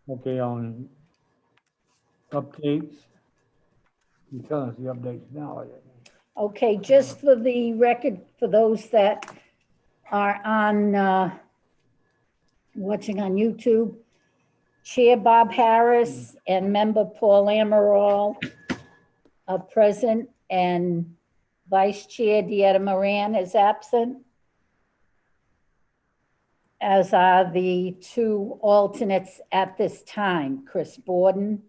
Okay, on updates, you tell us the updates now. Okay, just for the record, for those that are on, watching on YouTube, Chair Bob Harris and Member Paul Amaral are present, and Vice Chair Dieta Moran is absent, as are the two alternates at this time, Chris Borden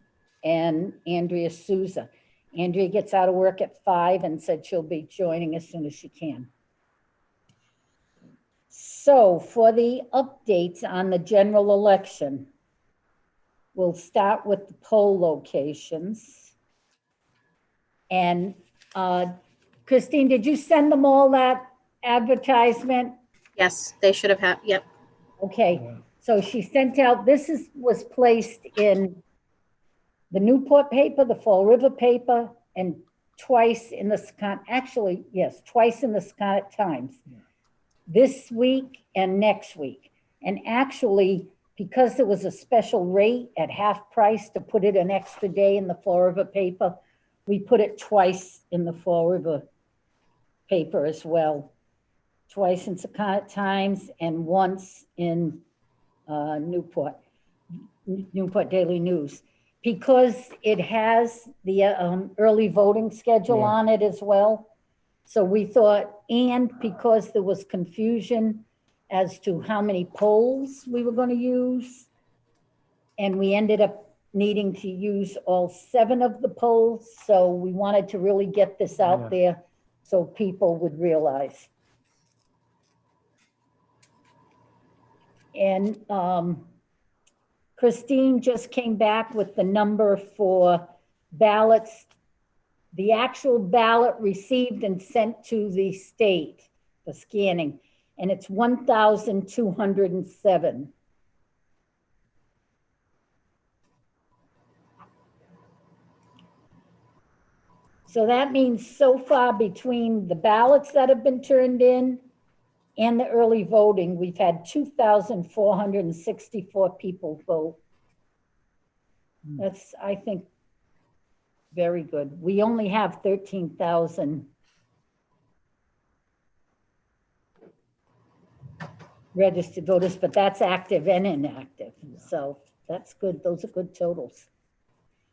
and Andrea Souza. Andrea gets out of work at 5 and said she'll be joining as soon as she can. So for the updates on the general election, we'll start with the poll locations. And Christine, did you send them all that advertisement? Yes, they should have had, yep. Okay, so she sent out, was placed in the Newport paper, the Fall River paper, and twice in the twice in the Scarlet Times. This week and next week. And actually, because there was a special rate at half price to put it an extra day in the Fall River paper, we put it twice in the Fall River paper as well. Twice in Scarlet Times and once in Newport Daily News, because it has the early voting schedule on it as well. So we thought, and because there was confusion as to how many polls we were going to use, and we ended up needing to use all 7 of the polls. So we wanted to really get this out there so people would realize. And Christine just came back with the number for ballots, the actual ballot received and sent to the state for scanning, and it's 1,207. So that means so far between the ballots that have been turned in and the early voting, we've had 2,464 people vote. That's, I think, very good. We only have 13,000 registered voters, but that's active and inactive. So that's good. Those are good totals.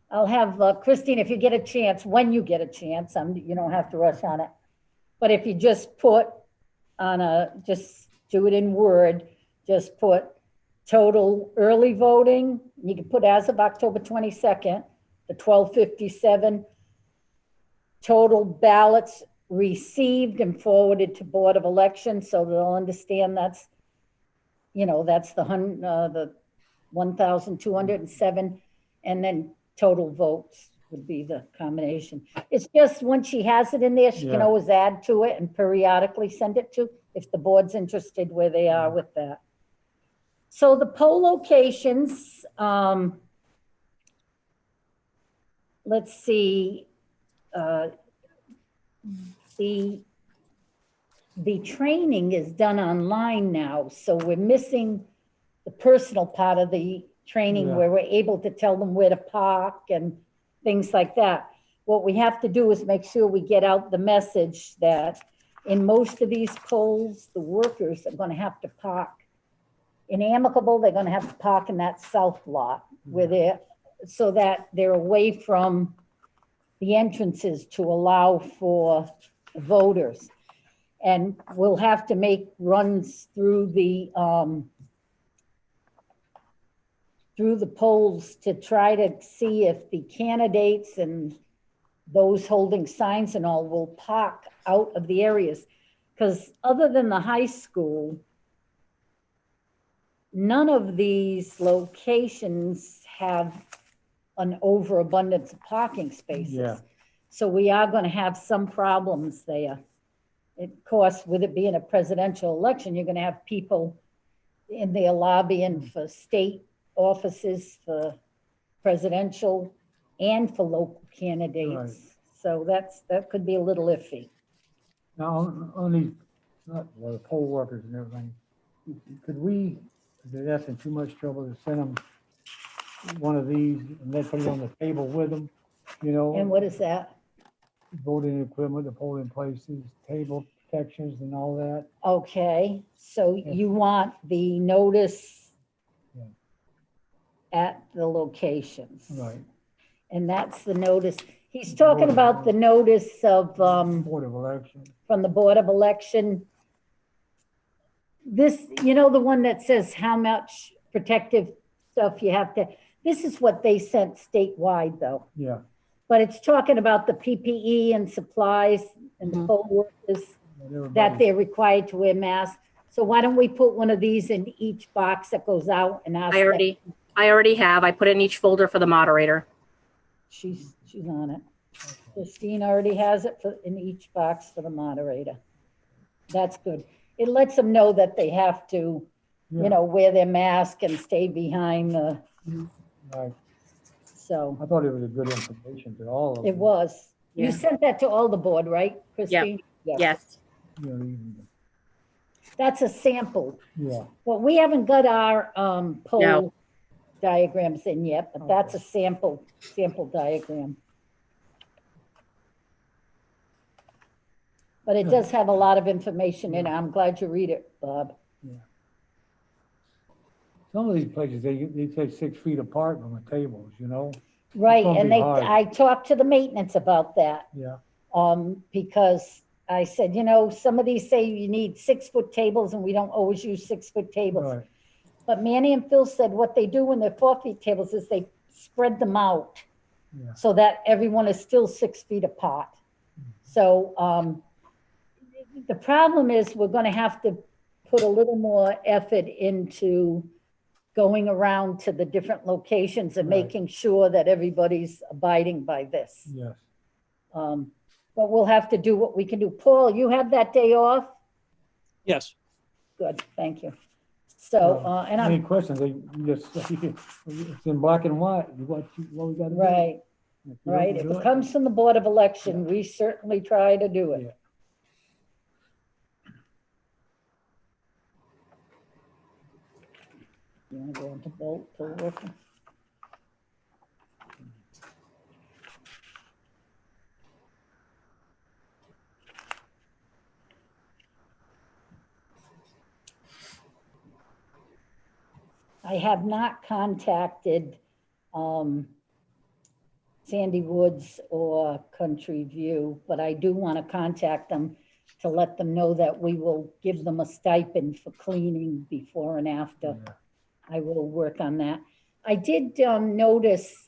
I'll have Christine, if you get a chance, when you get a chance, you don't have to rush on it. But if you just put on just do it in Word, just put total early voting. You can put as of October 22nd, the 1257, total ballots received and forwarded to Board of Elections, so they'll understand that's, that's the 1,207, and then total votes would be the combination. It's just once she has it in there, she can always add to it and periodically send it to, if the board's interested where they are with that. So the poll locations, let's see, the training is done online now, so we're missing the personal part of the training where we're able to tell them where to park and things like that. What we have to do is make sure we get out the message that in most of these polls, the workers are going to have to park. In Amicable, they're going to have to park in that south lot where so that they're away from the entrances to allow for voters. And we'll have to make runs through the polls to try to see if the candidates and those holding signs and all will park out of the areas. Because other than the high school, none of these locations have an overabundance of parking spaces. So we are going to have some problems there. Of course, with it being a presidential election, you're going to have people in there lobbying for state offices, for presidential and for local candidates. So that could be a little iffy. Now, on these, the poll workers and everything, could we, if they're asking too much trouble, to send them one of these and they put it on the table with them, you know. And what is that? Voting equipment, the polling places, table protections and all that. Okay, so you want the notice Yeah. at the locations. Right. And that's the notice. He's talking about the notice of, Board of Election. from the Board of Election. This, you know, the one that says how much protective stuff you have to, this is what they sent statewide though. Yeah. But it's talking about the PPE and supplies and the poll workers that they're required to wear masks. So why don't we put one of these in each box that goes out and ask I already have. I put it in each folder for the moderator. She's on it. Christine already has it in each box for the moderator. That's good. It lets them know that they have to, you know, wear their mask and stay behind the, Right. so I thought it was a good information to all of them. it was. You Yeah. sent that to all the board, right, Christine? Yes. Yes. You know, even- That's a sample, Yeah. but we haven't got our poll No. diagrams in yet, but that's a sample diagram. But it does have a lot of information in it. I'm glad you read it, Bob. Some of these places, they say 6 feet apart from the tables, you know? Right, gonna and be hard. I talked to the maintenance about that. Yeah. Because I said, you know, some of these say you need 6-foot tables and we don't always use 6-foot tables. Right. But Manny and Phil said what they do when they're 4-foot tables is they spread them out Yeah. so that everyone is still 6 feet apart. So the problem is we're gonna have to put a little more effort into going around to the different locations and Right. making sure that everybody's abiding by this. Yes. But we'll have to do what we can do. Paul, you have that day off? Yes. Good, thank you. So, and Any I'm, questions, they just, it's in black and white, what we gotta do. right, If you right. don't If do it comes from the Board of Election, we certainly try to do it. Yeah. You wanna go into poll worker? I have not contacted Sandy Woods or Country View, but I do want to contact them to let them know that we will give them a stipend for cleaning before and after. Yeah. I will work on that. I did notice,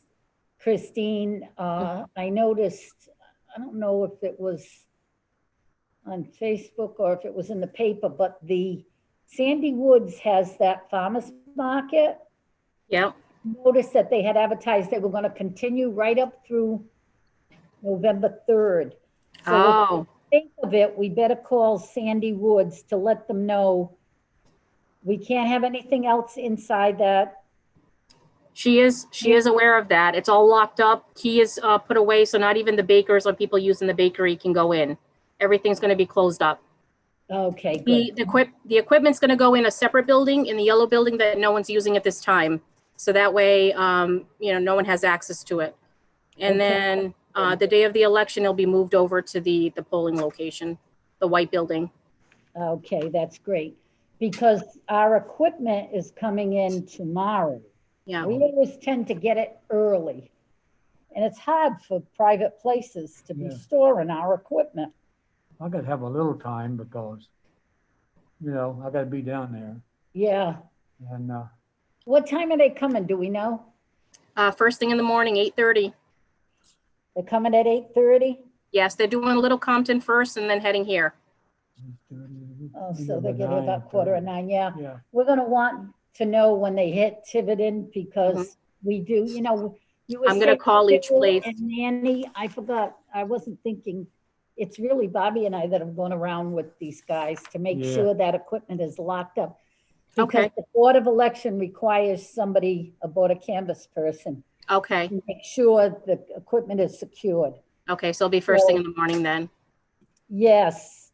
Christine, I noticed, I don't know if it was on Facebook or if it was in the paper, but the Sandy Woods has that farmer's market. Yep. Noticed that they had advertised they were going to continue right up through November 3rd. So Oh, if we think of it, we better call Sandy Woods to let them know we can't have anything else inside that. she is aware of that. It's all locked up. Key is put away, so not even the bakers or people using the bakery can go in. Everything's going to be closed up. Okay, good. The equipment's going to go in a separate building, in the yellow building that no one's using at this time. So that way, you know, no one has access to it. And Okay. then the day of the election, it'll be moved over to the polling location, the white building. Okay, that's great. Because our equipment is coming in tomorrow. Yeah. We always tend to get it early. And it's hard for private places to be Yeah. storing our equipment. I gotta have a little time because, you know, I gotta be down there Yeah. and, What time are they coming? Do we know? First thing in the morning, 8:30. They're coming at 8:30? Yes, they're doing Little Compton first and then heading here. Oh, so they get here about 8:45, yeah. Yeah. We're gonna want to know when they hit Tiverton because we do, you know, you were I'm gonna saying call each Phil place. And Nanny, I forgot, I wasn't thinking, it's really Bobby and I that have gone around with these guys to make Yeah. sure that equipment is locked up. Okay. Because the Board of Election requires somebody, a Board of Canvas person, Okay. to make sure the equipment is secured. Okay, so it'll be first thing in the morning then. Yes,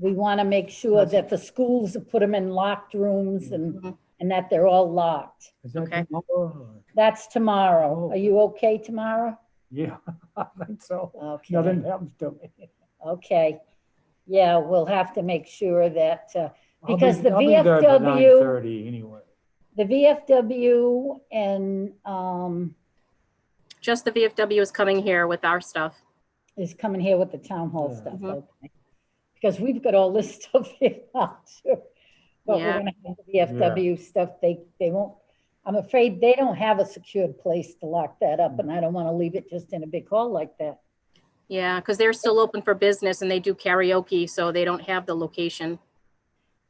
we want to make sure that the schools have put them in locked rooms and and that they're all locked. Is that Okay. tomorrow? or- That's tomorrow. Oh. Are you okay tomorrow? Yeah, I think so. Okay. Nothing happens to me. Okay. Yeah, we'll have to make sure that, I'll because the I'll be there by VFW 9:30 anyway. the VFW and, Just the VFW is coming here with our stuff. is coming here with the town hall Yeah. stuff, Mhm. okay? Because we've got all this stuff here now too. But we're Yeah. gonna have the VFW stuff, they won't, I'm afraid they don't have a secured place to lock that up, and I don't wanna leave it just in a big hall like that. Yeah, because they're still open for business and they do karaoke, so they don't have the location.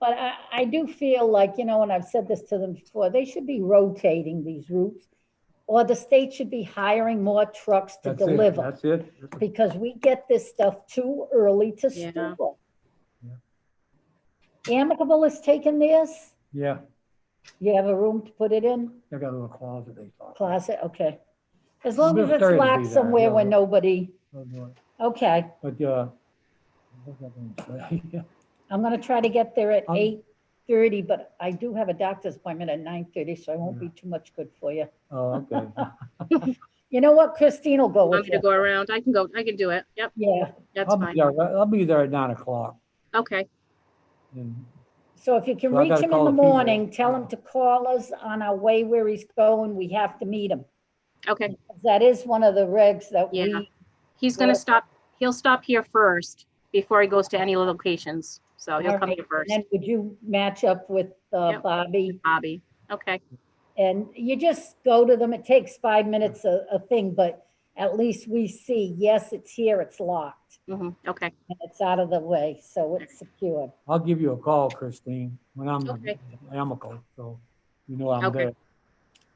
But I do feel like, and I've said this to them before, they should be rotating these routes, or the state should be hiring more trucks to That's it, deliver. that's it. Because we get this stuff too early to Yeah. store. Amicable is taking this? Yeah, You have a room to put it in? I got a little closet they thought. Closet, okay. As long as Miss it's Terry will be locked there, somewhere yeah, where yeah. nobody, I'll do it. okay. But, what was I gonna say? I'm gonna try to get there at Um, 8:30, but I do have a doctor's appointment at 9:30, so I won't be too much good for you. Oh, okay. You know what, Christine will go Want with me to you. go around? I can go, I can do it. Yep, Yeah, that's I'll be fine. there, I'll be there at 9:00. Okay, And so if you can So I reach gotta him in call the the people, morning, tell him yeah. to call us on our way where he's going. We have to meet him. okay. That is one of the regs that Yeah. we, He's gonna Well- stop, he'll stop here first before he goes to any locations. So he'll come Alright, here first. and then would you match up with Yep. Bobby? Bobby, okay, And you just go to them. It takes 5 minutes a thing, but at least we see, yes, it's here, it's locked, okay, and it's out of the way, so it's secured. I'll give you a call, Christine, when I'm Okay. amicable, so you know I'm Okay. there.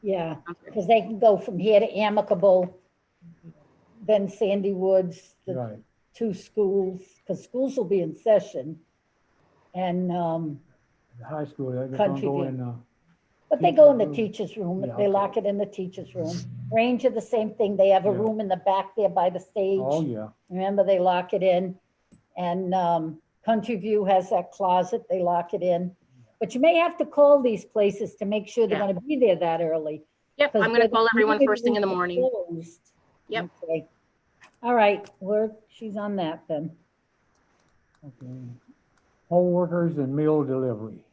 Yeah, okay. because they can go from here to Amicable, then Sandy Woods, the Right. two schools, because schools will be in session. And, The high school, they're gonna Country go View. in, but they go in the Teacher's teacher's room, Yeah, they okay. lock it in the teacher's room. Ranger, the same thing, they have a Yeah. room in the back there by the stage. oh, yeah. Remember, they lock it in. And Country View has that closet, they lock it in. But you may have to call these places to make sure they're Yeah. gonna be there that early. Yep, 'cause I'm where gonna the call everyone community first thing in the rooms are morning. closed. Yep. Okay. All right, she's on that then. Okay. Home workers and meal delivery.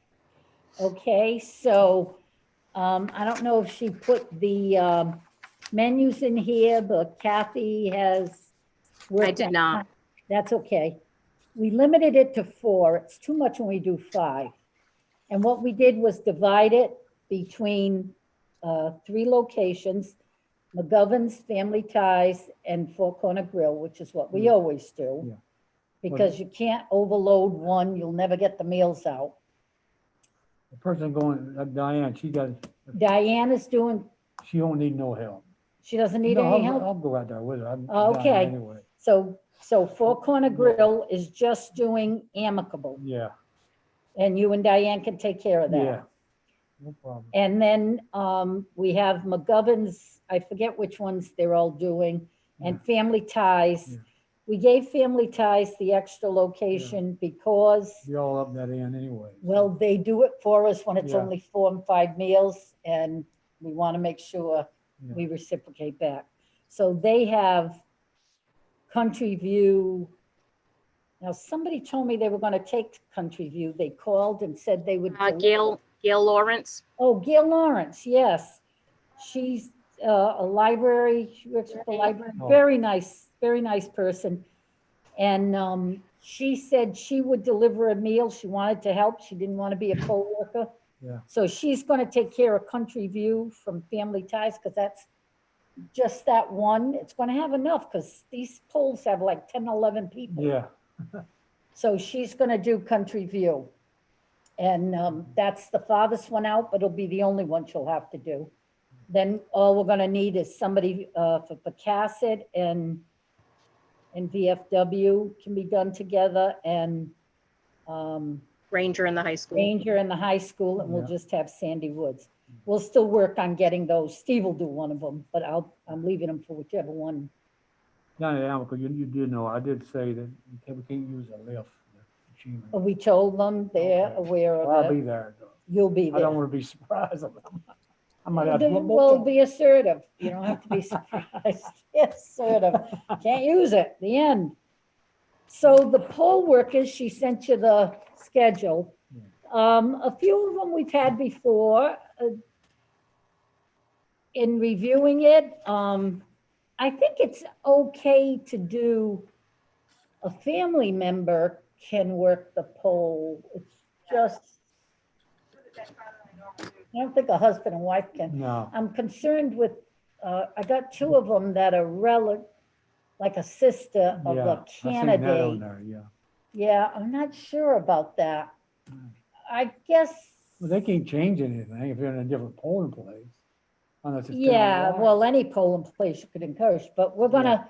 Okay, so I don't know if she put the menus in here, but Kathy has worked. I did not. That's okay. We limited it to 4. It's too much when we do 5. And what we did was divide it between 3 locations, McGovern's, Family Ties, and Four Corner Grill, which is what we always do. Yeah. Because you can't overload one, you'll never get the meals out. The person going, Diane, she Diane is doing, she don't need no help. she doesn't need No, any I'll- help? I'll go out there with her. I'm down there Okay. Anyway, So Four Corner Grill is just doing Amicable, yeah, and you and Diane can take care of that. yeah. No problem. And then we have McGovern's, I forget which ones they're all doing, and Family Ties. Yeah. We gave Family Ties the extra location because, Be all up that end anyway. well, they do it for us when it's Yeah. only 4 and 5 meals, and we want to make sure Yeah. we reciprocate back. So they have Country View. Now, somebody told me they were going to take Country View. They called and said they would. Gail Lawrence, Oh, Gail Lawrence, yes. She's a library, she works at the library, Oh. very nice person. And she said she would deliver a meal. She wanted to help. She didn't want to be a co-worker. Yeah. So she's going to take care of Country View from Family Ties, because that's just that one. It's going to have enough, because these polls have like 10, 11 people. Yeah, So she's going to do Country View. And that's the farthest one out, but it'll be the only one she'll have to do. Then all we're going to need is somebody for Pecasset and VFW can be done together, and Ranger in the high school. Ranger in the high school, and we'll Yeah. just have Sandy Woods. We'll still work on getting those. Steve will do one of them, but I'm leaving them for whichever one. down at Amical, you did know, I did say that we can't use a lift. We told them they're Okay. aware Well, I'll of be it. there though. You'll be I there. don't want to be surprised. I might have to. Well, be assertive. You don't have to be surprised. Assertive. Can't use it. The end. So the poll workers, she sent you the schedule. A few of them we've had before. In reviewing it, I think it's okay to do, a family member can work the poll. It's just, I don't think a husband and wife can. No, I'm concerned with, I got two of them that are like a sister of yeah, the I seen that on candidate. there, yeah. Yeah, I'm not sure about that. I guess, Well, they can't change anything if you're in a different polling place. Unless it's yeah, townwide. well, any polling place you could encourage, but we're gonna,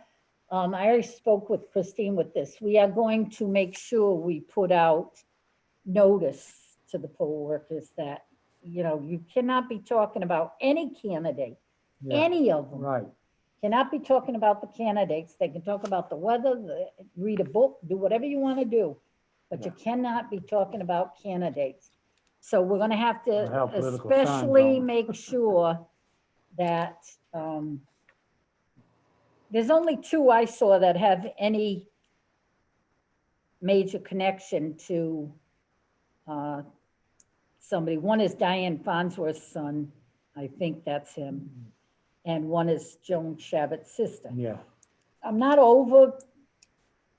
I already spoke with Christine with this. We are going to make sure we put out notice to the poll workers that, you cannot be talking about any candidate, Yeah, any of them. right, Cannot be talking about the candidates. They can talk about the weather, read a book, do whatever you want to do, but you cannot be talking about candidates. So we're gonna have Or to have political signs especially on. make sure that, there's only two I saw that have any major connection to somebody. One is Diane Farnsworth's son, I think that's him, and one is Joan Shabbat's sister. yeah, I'm not over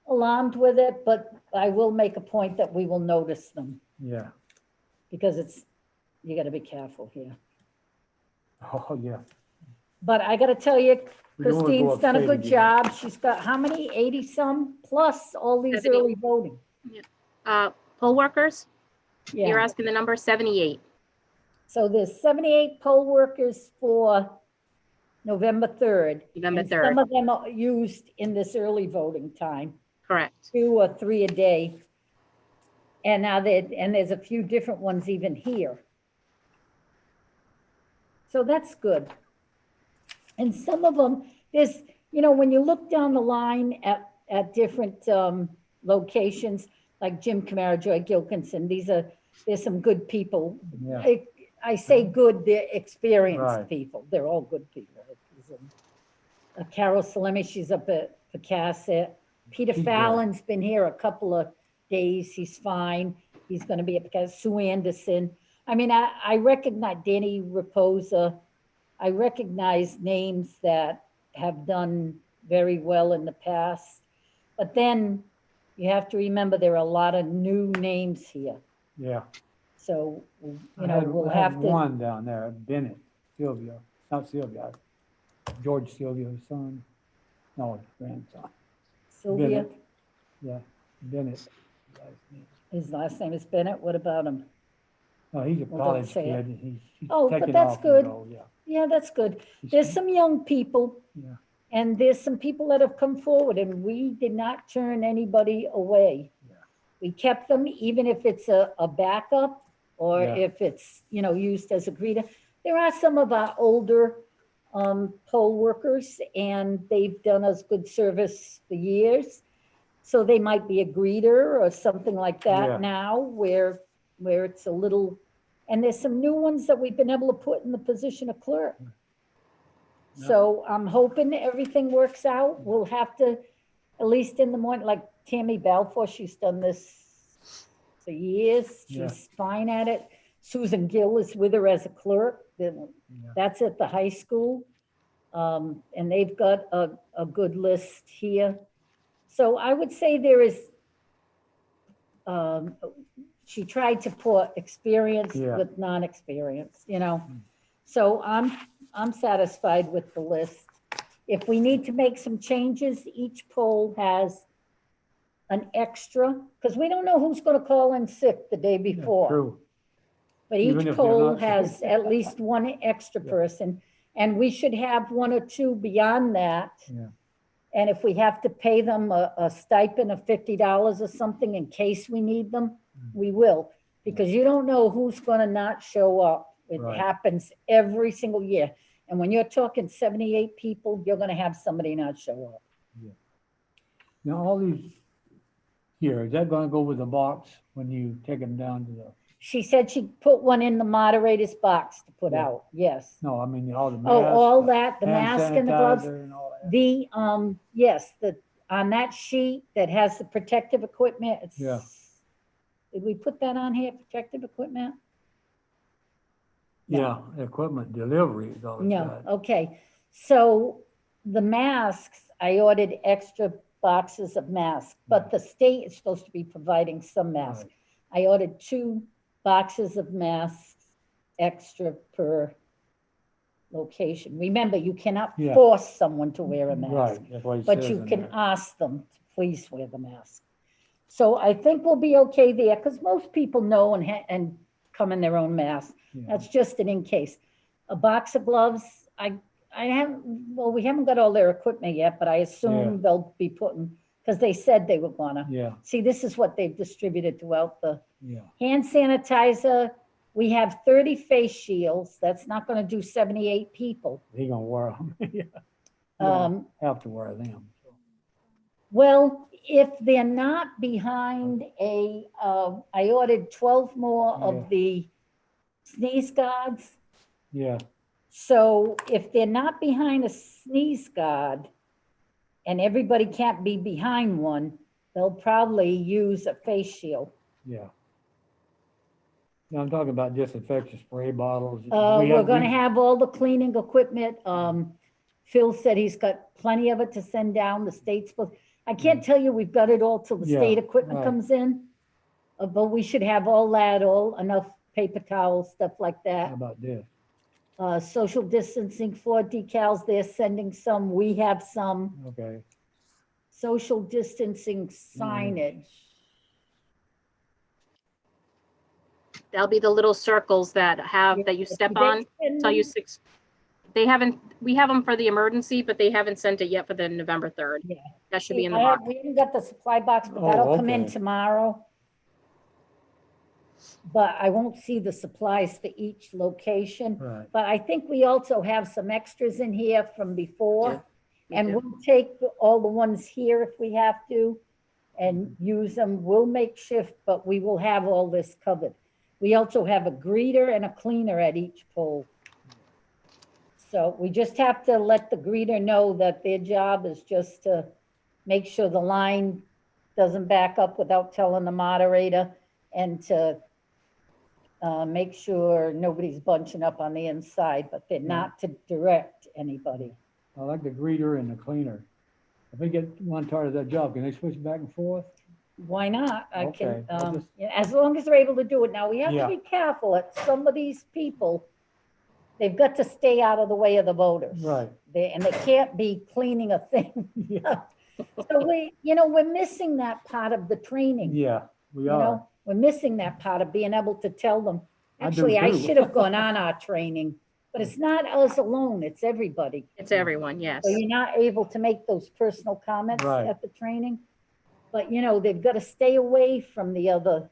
alarmed with it, but I will make a point that we will notice them, yeah. because you gotta be careful here. Oh, yeah. But I gotta tell you, We don't wanna go Christine's done a upstate good again. job. She's got how many? 80 some plus all these 70. early voting. Poll workers, you're Yeah, asking the number 78. so there's 78 poll workers for November 3rd. November and 3rd. Some of them are used in this early voting time, Correct. 2 or 3 a day. And now there's a few different ones even here. So that's good. And some of them, when you look down the line at different locations, like Jim Camara, Joy Gilkinson, there's some good people. Yeah. I say good, they're experienced Right. people. They're all good people. Carol Salemi, she's up at Picasset. Peter She's good. Fallon's been here a couple of days. He's fine. He's going to be at Picasset. Sue Anderson. I mean, I recognize Danny Raposa. I recognize names that have done very well in the past. But then you have to remember there are a lot of new names here. Yeah. So, I had have to. one down there, Bennett, Sylvia, not Sylvia, George Sylvia's son, no, his grandson. Sylvia, Bennett. Yeah, Bennett. his last name is Bennett. What about him? Oh, he's a Well, don't college say it. kid. He's Oh, but taking that's off, good. yeah. Yeah, that's good. He's- There's some young people. Yeah. And there's some people that have come forward, and we did not turn anybody away. Yeah. We kept them, even if it's a backup, or Yeah. if it's, used as a greeter. There are some of our older poll workers, and they've done us good service for years. So they might be a greeter or something like that Yeah. now, where it's a little, and there's some new ones that we've been able to put in the position of clerk. Yeah. So I'm hoping everything works out. We'll have to, at least in the morning, like Tammy Balfour, she's done this for years. Yeah. She's fine at it. Susan Gill is with her as a clerk. That's at the high school. And they've got a good list here. So I would say there is, she tried to put experience Yeah. with non-experience, So I'm satisfied with the list. If we need to make some changes, each poll has an extra, because we don't know who's going to call in sick the day Yeah, before. True. But Even each if they're poll not has sick. at least one extra Yeah. person, and we should have 1 or 2 beyond that. Yeah. And if we have to pay them a stipend of $50 or something in case we need them, we will, because you don't know who's going to not show up. It Right. happens every single year. And when you're talking 78 people, you're going to have somebody not show up. Now, all these here, is that gonna go with the box when you take them down to the She said she'd put one in the moderator's box to put Yeah. out, yes. No, I mean, all the masks. Oh, all that, the hand mask and the gloves. sanitizer and all that. Yes, on that sheet that has the protective equipment, it's. Yeah. Did we put that on here, protective equipment? No. Yeah, equipment delivery is all it's No, got. okay. So the masks, I ordered extra boxes of masks, but the state is supposed to be providing some masks. I ordered 2 boxes of masks extra per location. Remember, you cannot Yeah. force someone to wear a mask, Right, that's what he but says you in can there. ask them to please wear the mask. So I think we'll be okay there, because most people know and come in their own mask. Yeah. That's just an in case. A box of gloves, we haven't got all their equipment yet, but I assume they'll be putting, because they said they were gonna. Yeah, See, this is what they've distributed throughout the yeah, hand sanitizer. We have 30 face shields. That's not gonna do 78 people. he gonna wear them. Yeah. You don't have to wear them. So. Well, if they're not behind I ordered 12 more Yeah. of the sneeze guards. Yeah, So if they're not behind a sneeze guard and everybody can't be behind one, they'll probably use a face shield. yeah. Now I'm talking about disinfection spray bottles. We're gonna have all the cleaning equipment. Phil said he's got plenty of it to send down. The state's supposed, I can't tell you we've got it all till the Yeah, state equipment right. comes in. But we should have all that, enough paper towels, stuff like How that. about this? Social distancing floor decals, they're sending some, we have some. Okay, Social distancing signage. That'll be the little circles that you step on, tell you we have them for the emergency, but they haven't sent it yet for the November 3rd. Yeah. That should be in the box. We haven't got the supply box, but Oh, that'll come in okay. tomorrow. But I won't see the supplies for each location. right. But I think we also have some extras in here from before. we And do. we'll take all the ones here if we have to and use them. We'll make shift, but we will have all this covered. We also have a greeter and a cleaner at each pole. So we just have to let the greeter know that their job is just to make sure the line doesn't back up without telling the moderator, and to make sure nobody's bunching up on the inside, but they're not to direct anybody. I like the greeter and the cleaner. If they get one tired of that job, can they switch back and forth? Why not? I Okay, can, I'll just- as long as they're able to do it. Now, we have to Yeah. be careful at some of these people. They've got to stay out of the way of the voters. Right. And they can't be cleaning a thing. Yeah, So we're missing that part of the training. yeah, we You are. know, we're missing that part of being able to tell them. I do Actually, I too. should have gone on our training, but it's not us alone, it's everybody. It's everyone, yes. So you're not able to make those personal comments Right. at the training. But they've got to stay away from the other.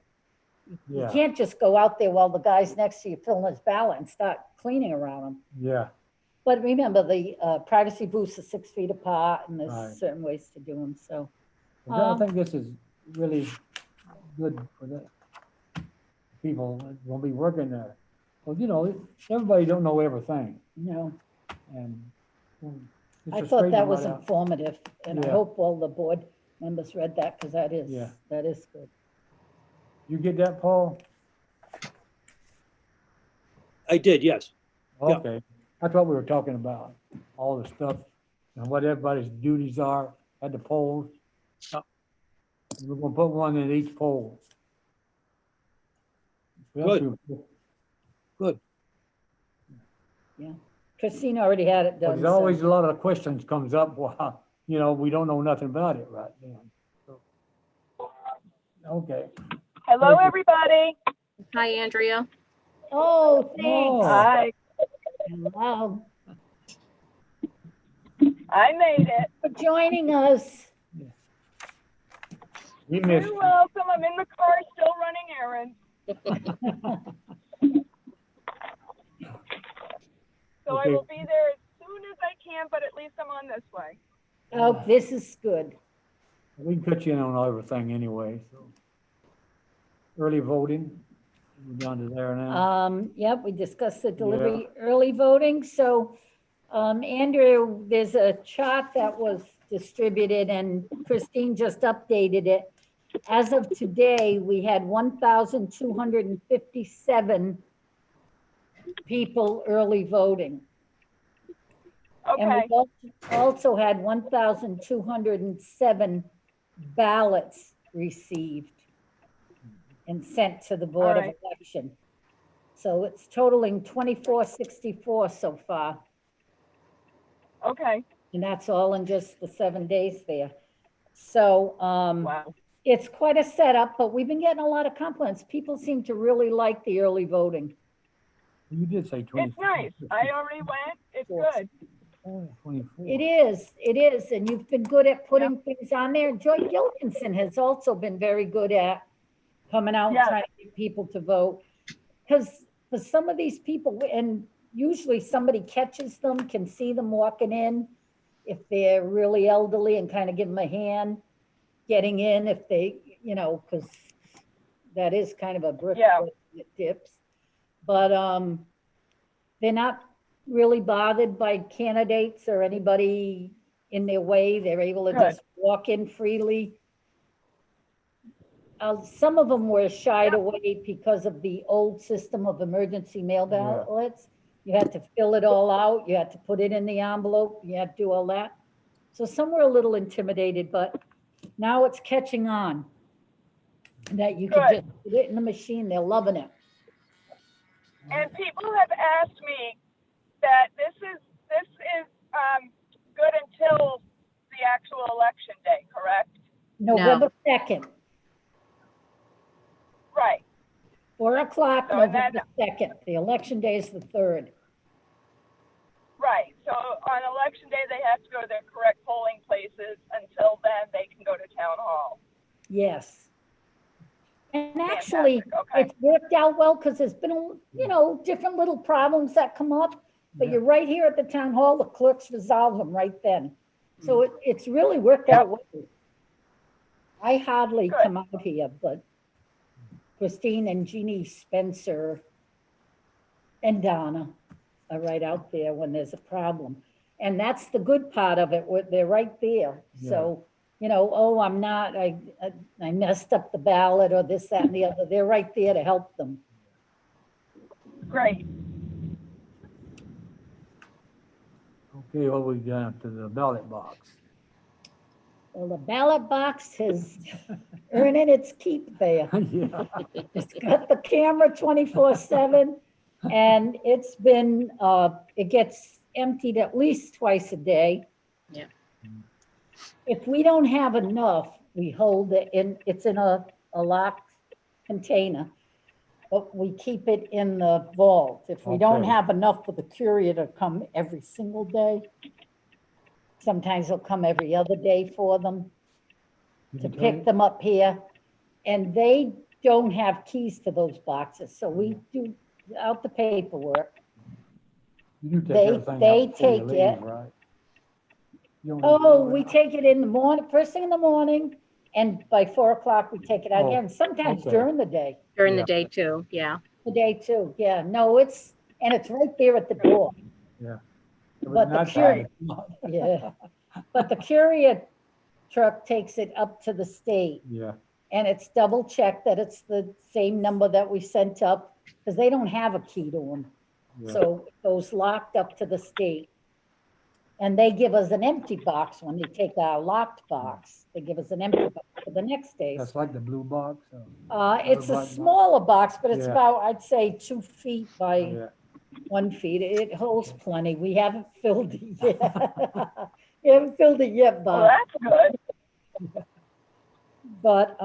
You Yeah, can't just go out there while the guy's next to you filling his ballot and start cleaning around him. yeah, But remember, the privacy booths are 6 feet apart, and there's Right. certain ways to do them, so. I think this is really good for the people that will be working there. Well, everybody don't know everything, and. it's I just thought that straightening was right out. informative, and I Yeah. hope all the board members read that, because that Yeah. is good. You get that, Paul? I did, yes. Yeah. Okay, that's what we were talking about, all the stuff and what everybody's duties are at the polls. Yeah. We're gonna put one in each poll. Good. Good. Christine already had it But done. there's so- always a lot of questions comes up, while, we don't know nothing about it right then. So, okay, Hello, Thank you. everybody. Hi, Andrea. Oh, thanks. Hi, Hello, I made it. for joining us. we missed You're you. welcome. I'm in the car still running errands. So Okay. I will be there as soon as I can, but at least I'm on this way. Oh, this is good. We can cut you in on everything anyway, so. Early voting, We're down to there now. Yep, we discussed the delivery early voting. So, Andrew, there's a chart that was distributed and Christine just updated it. As of today, we had 1,257 people early voting. And Okay, we also had 1,207 ballots received and sent to the Board of right. Election. So it's totaling 2464 so far. Okay, And that's all in just the 7 days there. So wow. it's quite a setup, but we've been getting a lot of compliments. People seem to really like the early voting. You did say 20. It's nice. I already went. It's good. 24. It is. And you've been good at putting things on there. Joy Gilkinson has also been very good at coming out and Yeah. trying to get people to vote. Because for some of these people, and usually somebody catches them, can see them walking in, if they're really elderly and kind of give them a hand getting in if they, because that is kind of a brick Yeah. road that dips. But they're not really bothered by candidates or anybody in their way. They're able to Good. just walk in freely. Some of them were shied away because of the old system of emergency mail ballots. You had to fill it all out. You had to put it in the envelope. You had to do all that. So some were a little intimidated, but now it's catching on. That you can Good. just put it in the machine. They're loving it. And people have asked me that this is good until the actual election day, correct? November 2nd, Right. 4:00, So, and then- November 2nd. The election day is the 3rd. Right. So on election day, they have to go to their correct polling places. Until then, they can go to town hall. Yes. And actually, Fantastic. Okay. it's worked out well because there's been, different little problems that come up, but you're right here at the town hall, the clerks resolve them right then. So it's really worked out well. I hardly Good. come out here, but Christine and Jeannie Spencer and Donna are right out there when there's a problem. And that's the good part of it, they're right there. So, oh, I'm not, I messed up the ballot or this, that, and the other. They're right there to help them. Great. Okay, what we got to the ballot box? Well, the ballot box is earning its keep there. Yeah. It's got the camera 24/7 and it's been, it gets emptied at least twice a day. Yeah. If we don't have enough, we hold it in, it's in a locked container, but we keep it in the vault. If we don't Okay. have enough for the courier to come every single day, sometimes they'll come every other day for them You to can pick take- them up here. And they don't have keys to those boxes, so we do out the paperwork. You do take they- everything they out before you take leave, it. right? You don't Oh, leave it we out? take it in the morning, first thing in the morning, and by 4:00, we take it out Oh, again, sometimes okay. during the day, During the Yeah. day too, yeah. the day too, yeah, no, it's right there at the door, Yeah. but the Nighttime. yeah. But the courier truck takes it up to the state, Yeah, and it's double checked that it's the same number that we sent up, because they don't have a key to them. yeah. So it goes locked up to the state. And they give us an empty box when they take our locked box. They give us an empty box for the next day. That's like the blue box. It's a black box. smaller box, but it's Yeah. about, I'd say, 2 feet by Yeah, 1 feet. It holds plenty. We haven't filled it yet. We haven't filled it yet, Well, Bob. that's good. But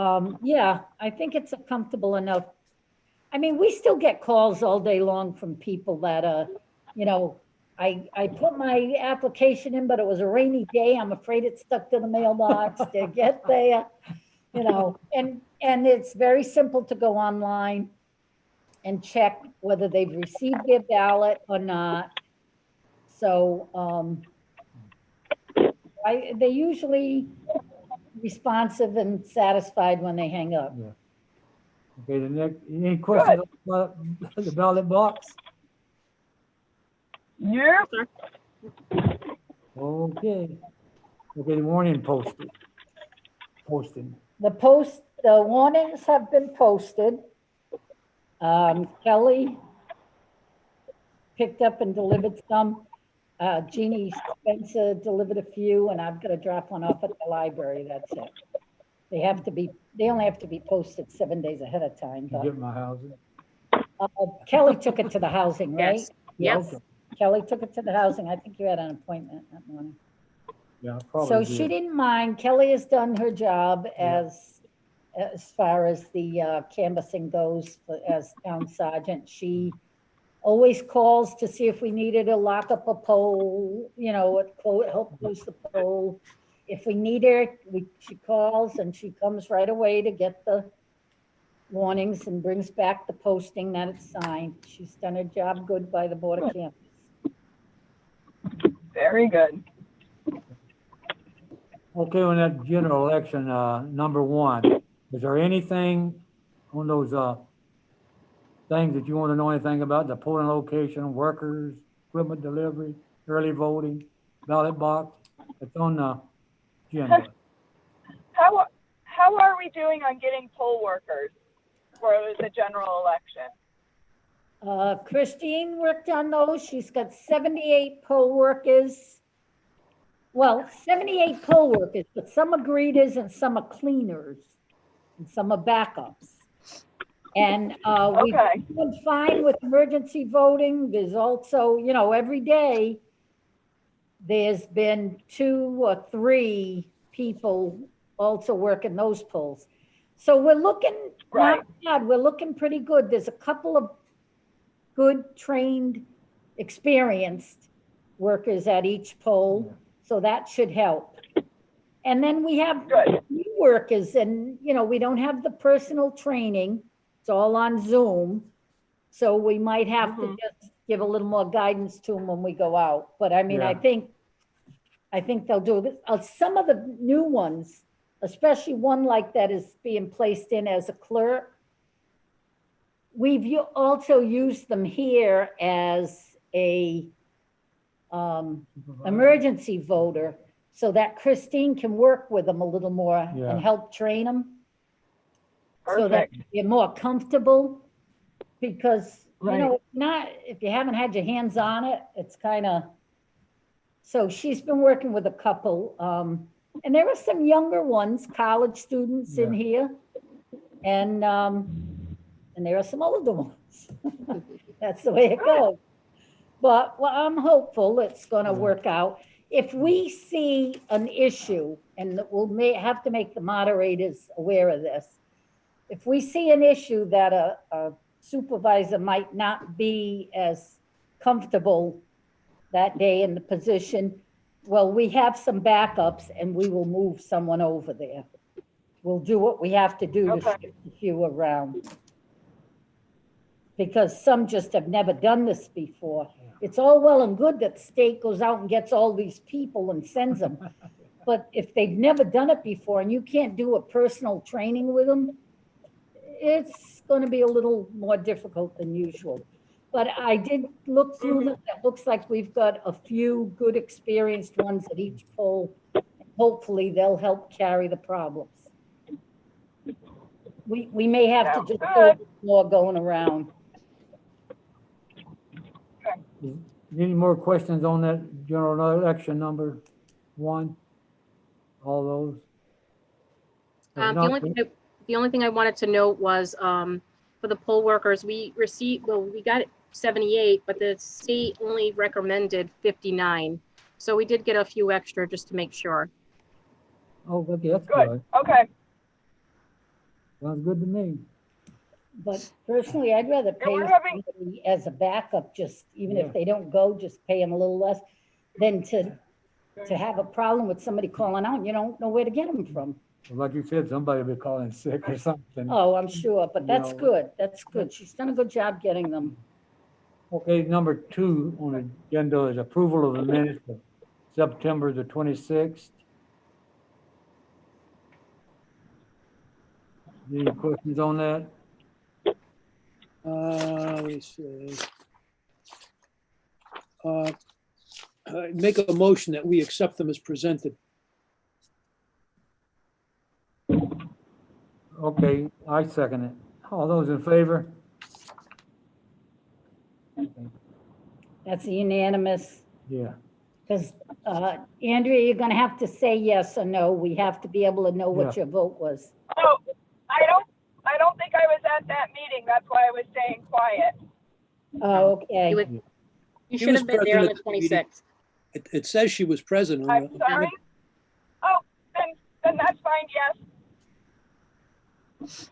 yeah, I think it's a comfortable enough. I mean, we still get calls all day long from people that, I put my application in, but it was a rainy day. I'm afraid it stuck to the mailbox to get there, and it's very simple to go online and check whether they've received their ballot or not. So they're usually responsive and satisfied when they hang up. yeah. Okay, the next, any questions about the ballot box? Yep. Okay. Okay, the warning posted. The warnings have been posted. Kelly picked up and delivered some. Jeannie Spencer delivered a few, and I've got to drop one off at the library, that's it. They only have to be posted 7 days ahead of time, To but get my housing. Kelly took it to the housing, right? Yes. Yeah, Yes. okay. Kelly took it to the housing. I think you had an appointment that morning. Yeah, So probably she did. didn't mind. Kelly has done her job Yeah. as far as the canvassing goes as town sergeant. She always calls to see if we needed to lock up a poll, help close the poll. If we need her, she calls and she comes right away to get the warnings and brings back the posting that it's signed. She's done her job good by the Board of Canvass. Very good. Okay, on that general election, number one, is there anything on those, things that you want to know anything about, the polling location, workers, equipment delivery, early voting, ballot box? It's on the agenda. How are we doing on getting poll workers for the general election? Christine worked on those. She's got 78 poll workers. Well, 78 poll workers, but some are greeters and some are cleaners and some are backups. And we've Okay. been fine with emergency voting. There's also, every day there's been 2 or 3 people also working those polls. So we're looking, Right. not bad, we're looking pretty good. There's a couple of good, trained, experienced workers at each poll, so that should help. And then we have Good. new workers, and we don't have the personal training. It's all on Zoom, so we might have to just give a little more guidance to them when we go out. But I mean, Yeah. I think they'll do this. Some of the new ones, especially one like that is being placed in as a clerk. We've also used them here as a emergency voter so that Christine can work with them a little more Yeah. and help train them. So that Perfect. you're more comfortable because, Right. if you haven't had your hands on it, it's kind of, so she's been working with a couple. And there are some younger ones, college students in here. And there are some older ones. That's the way it goes. But I'm hopeful it's going to work out. If we see an issue, and may have to make the moderators aware of this, if we see an issue that a supervisor might not be as comfortable that day in the position, well, we have some backups and we will move someone over there. We'll do what we have to do to Okay. shift a few around. Because some just have never done this before. It's all well and good that the state goes out and gets all these people and sends them. But if they've never done it before and you can't do a personal training with them, it's going to be a little more difficult than usual. But I did look through them. It looks like we've got a few good experienced ones at each poll. Hopefully they'll help carry the problems. We may have to Sounds just do good. more going around. Any more questions on that general election number one? All those? If not, The only thing I wanted to note was, for the poll workers, we got 78, but the state only recommended 59. So we did get a few extra just to make sure. Oh, okay, that's Good. good. Okay. Sounds good to me. But personally, I'd rather pay we're having- somebody as a backup, just even Yeah. if they don't go, just pay them a little less than to have a problem with somebody calling out and you don't know where to get them from. Well, like you said, somebody will be calling sick or something. Oh, I'm sure, but that's No. good. That's good. She's done a good job getting them. Okay, number 2 on the agenda is approval of the minutes of September the 26th. Any questions on that? Let me see. Make a motion that we accept them as presented. Okay, I second it. All those in favor? That's unanimous. Yeah, Because, Andrea, you're gonna have to say yes or no. We have to be able to know what Yeah. your vote was. Oh, I don't think I was at that meeting. That's why I was staying quiet. Oh, okay. You She should was have been there on the present at the meeting. 26th. It says she was present. on I'm the- sorry. Oh, then that's fine, yes.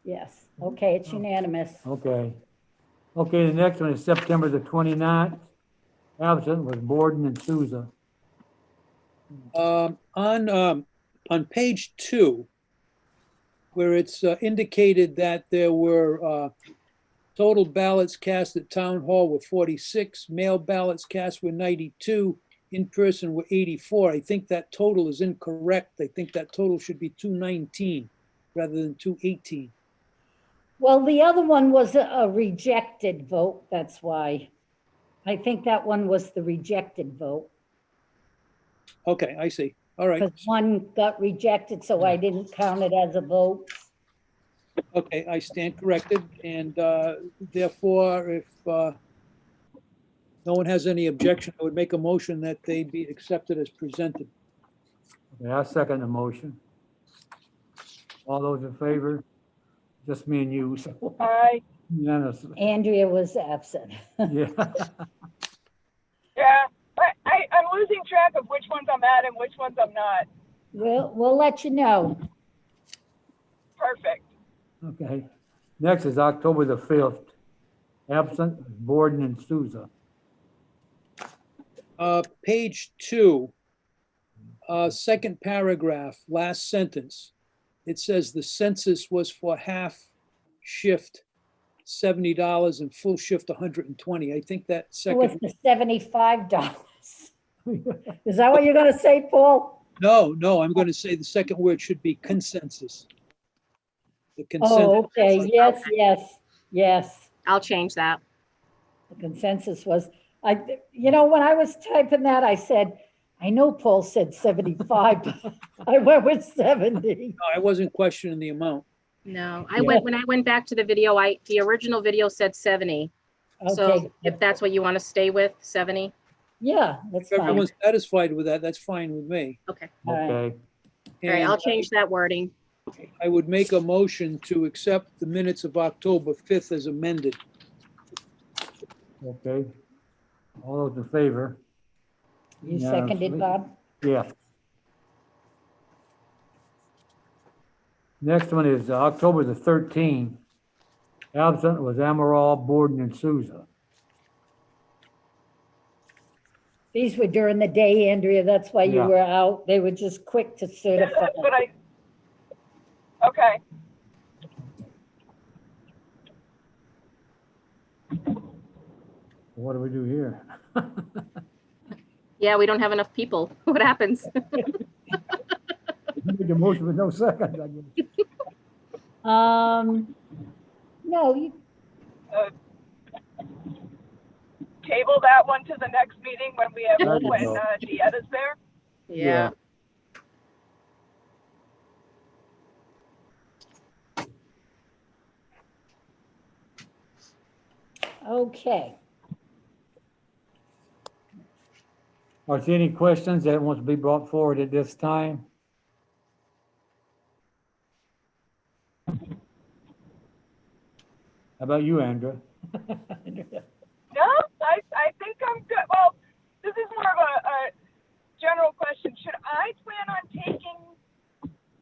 Yes, okay, it's unanimous. okay. Okay, the next one is September the 29th. Absent was Borden and Souza. On page 2, where it's indicated that there were total ballots cast at Town Hall were 46, mail ballots cast were 92, in person were 84. I think that total is incorrect. I think that total should be 219 rather than 218. Well, the other one was a rejected vote, that's why. I think that one was the rejected vote, Okay, I see. All right. because one got rejected, so I didn't count it as a vote. Okay, I stand corrected, and therefore, if no one has any objection, I would make a motion that they be accepted as presented. Okay, I second the motion. All those in favor? Just me and you, so I, unanimously. Andrea was absent. Yeah, yeah, I'm losing track of which ones I'm at and which ones I'm not. We'll let you know. Perfect. okay. Next is October the 5th. Absent was Borden and Souza. Page 2, second paragraph, last sentence. It says the census was for half shift $70 and full shift 120. I think that It was second, the $75. Is that what you're gonna say, Paul? no, I'm going to say the second word should be consensus. The Oh, consensus. okay, yes. I'll change that. The consensus was, when I was typing that, I said, I know Paul said 75, but I went with 70. No, I wasn't questioning the amount. No, Yeah. when I went back to the video, the original video said 70. So Okay, if that's what you want to stay with, 70. yeah, that's If fine. everyone's satisfied with that, that's fine with me. Okay. All right. Okay, All right, And I'll change that wording. I would make a motion to accept the minutes of October 5th as amended. okay. All those in favor? You seconded, Unanimously. Bob? Yeah. Next one is October the 13th. Absent was Amaral, Borden, and Souza. These were during the day, Andrea, that's why you Yeah. were out. They were just quick to certify. That's what okay. What do we do here? Yeah, we don't have enough people. What happens? Make a motion with no second, I guess. No, you, Uh, Table that one to the next meeting when we have, There you when go. Deetta's there. Yeah. okay. Are there any questions that want to be brought forward at this time? How about you, Andrea? No, I think I'm good. Well, this is more of a general question. Should I plan on taking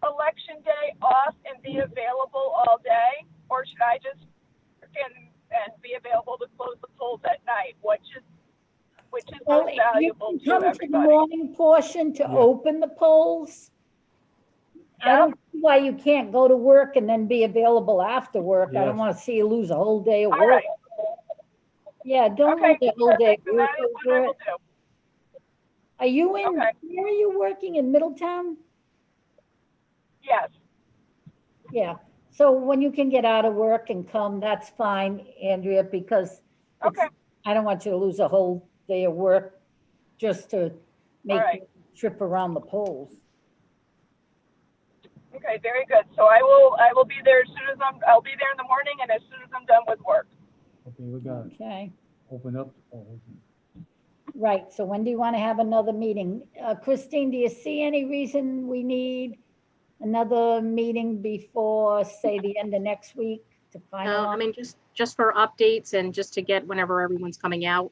election day off and be available all day? Or should I just and be available to close the polls at night? Which is Well, most if you valuable can to come to the everybody? morning portion to Yeah. open the polls. I Yeah. don't see why you can't go to work and then be available after work. I don't Yes. want to see you lose a whole day of All work. right. Yeah, don't Okay. lose a whole day. Perfect. Then that is what I will do. Are you in, Okay. where are you working, in Middletown? Yes. Yeah, So when you can get out of work and come, that's fine, Andrea, because Okay, I don't want you to lose a whole day of work just to make right. the trip around the polls. okay, very good. So I will be there as soon as I'll be there in the morning and as soon as I'm done with work. Okay, we got to Okay, open up the polls. right. So when do you want to have another meeting? Christine, do you see any reason we need another meeting before, say, the end of next week to I finalize? mean, just for updates and just to get whenever everyone's coming out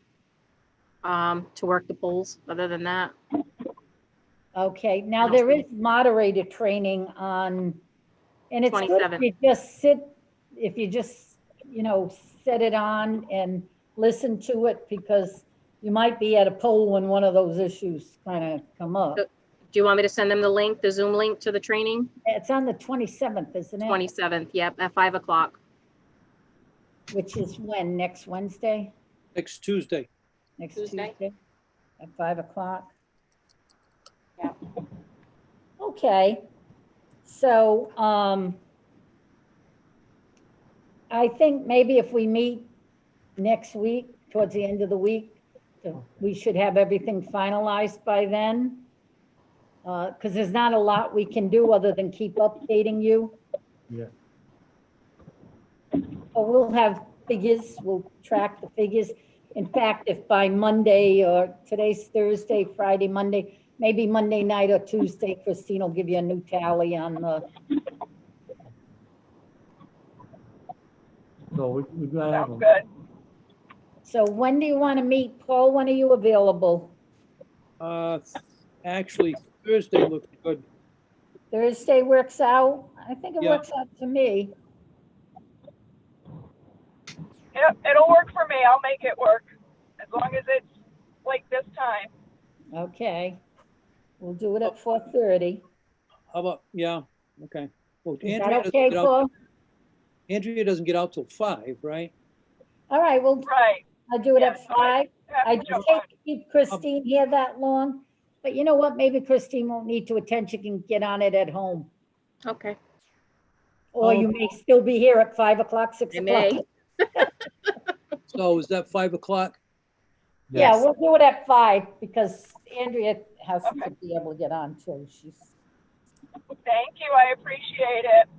to work the polls, other than that. Okay, now there is moderator training on, and it's good if 27th. you just sit, if you just, set it on and listen to it, because you might be at a poll when one of those issues kind of come up. Do you want me to send them the link, the Zoom link to the training? It's on the 27th, isn't it? 27th, yep, at 5 o'clock. Which is when, next Wednesday? Next Tuesday. Next Tuesday. Tuesday at 5 o'clock? Yeah. Okay, so, I think maybe if we meet next week, towards the end of the week, we should have everything finalized by then. Because there's not a lot we can do other than keep updating you. Yeah. But we'll have figures, we'll track the figures. In fact, if by Monday, or today's Thursday, Friday, Monday, maybe Monday night or Tuesday, Christine will give you a new tally on the, So we got to have Sounds a, good. so when do you want to meet? Paul, when are you available? Actually, Thursday looks good. Thursday works out? I think it Yeah. works out to me. Yep, it'll work for me. I'll make it work as long as it's like this time. Okay. We'll do it at 4:30. How about, yeah, okay. Well, Is that Andrea doesn't okay, get out- Paul? Andrea doesn't get out till 5, right? All right, well, Right. I'll do it Yeah, at so I 5. I have to just know hate to keep Christine here that long, but you know what? Maybe Christine won't need to attend. She can get on it at home. Okay, Or you may still be here at 5 o'clock, 6 I o'clock. may. So is that 5 o'clock? Yeah, Yes. we'll do it at 5 because Andrea has Okay. to be able to get on too. Thank you. I appreciate it.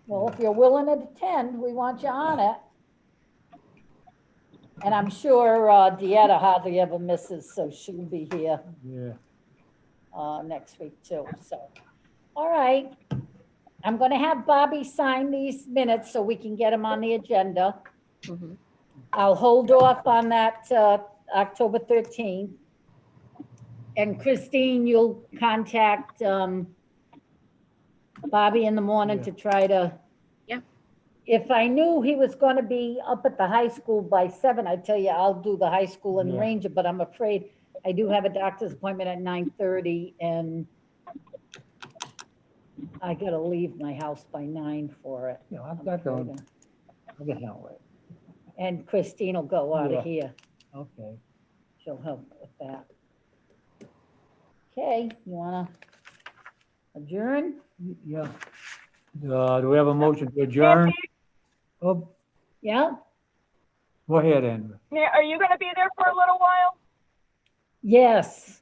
Well, if you're willing to attend, we want you on it. And I'm sure Deetta hardly ever misses, so she'll be here yeah. next week too, so. All right. I'm gonna have Bobby sign these minutes so we can get them on the agenda. Mhm. I'll hold off on that October 13th. And Christine, you'll contact Bobby in the morning Yeah. to try to. Yeah. If I knew he was gonna be up at the high school by 7, I'd tell you I'll do the high school and Yeah. Ranger, but I'm afraid I do have a doctor's appointment at 9:30 and I gotta leave my house by 9 for it. Yeah, I've got to, I'll get down with it. And Christine will go out Yeah. of here. Okay. She'll help with that. Okay, you wanna adjourn? Yeah. Do we have a motion to adjourn? Oh, Yeah? go ahead, Andrew. Now, are you going to be there for a little while? Yes.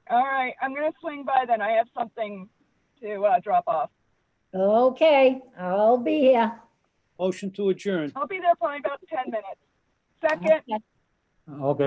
All right. I'm going to swing by then. I have something to drop off. Okay, I'll be here. Motion to adjourn. I'll be there probably about 10 minutes. Second. Okay. Okay,